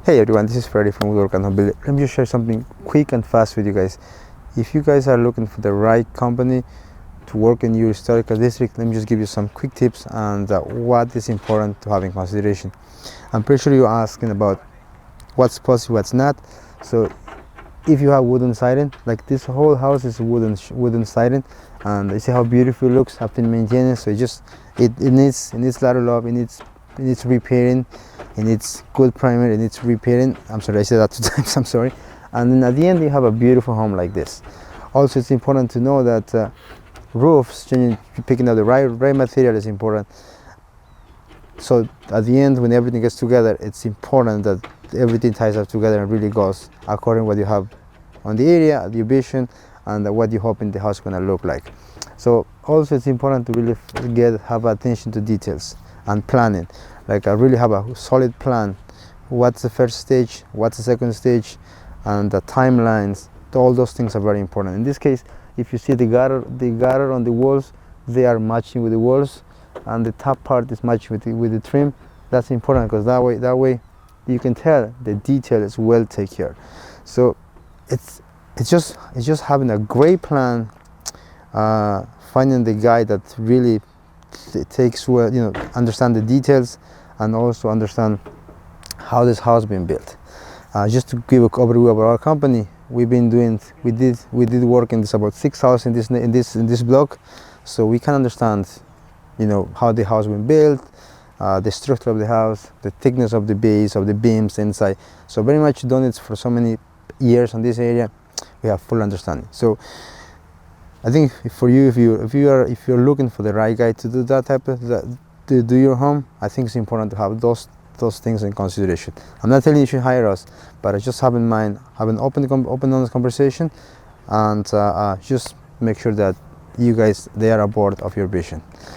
Hey everyone, this is Freddy from Remodeling. Let me just share something quick and fast with you guys. If you guys are looking for the right company to work in your historical district, let me just give you some quick tips and what is important to have in consideration. I'm pretty sure you're asking about what's possible, what's not. So if you have wooden siding, like this whole house is wooden siding, and you see how beautiful it looks after maintaining. So it needs a lot of love. It needs repairing. It needs good primer. It needs repairing. I'm sorry, I said that 2 times. I'm sorry. And then at the end, you have a beautiful home like this. Also, it's important to know that roofs, picking up the right material is important. So at the end, when everything gets together, it's important that everything ties up together and really goes according to what you have on the area, the vision, and what you hope in the house is going to look like. So also it's important to really have attention to details and planning. Like I really have a solid plan. What's the first stage? What's the second stage? And the timelines. All those things are very important. In this case, if you see the gutter on the walls, they are matching with the walls, and the top part is matching with the trim. That's important because that way you can tell the detail is well taken care. So it's just having a great plan, finding the guy that really takes understand the details and also understand how this house been built. Just to give a overview about our company, we did work in about 6 houses in this block, so we can understand how the house been built, the structure of the house, the thickness of the base of the beams inside. So very much done it for so many years on this area, we have full understanding. So I think for you, if you're looking for the right guy to do that type of to do your home, I think it's important to have those things in consideration. I'm not telling you should hire us, but I just have in mind have an open honest conversation, and just make sure that you guys they are aboard of your vision.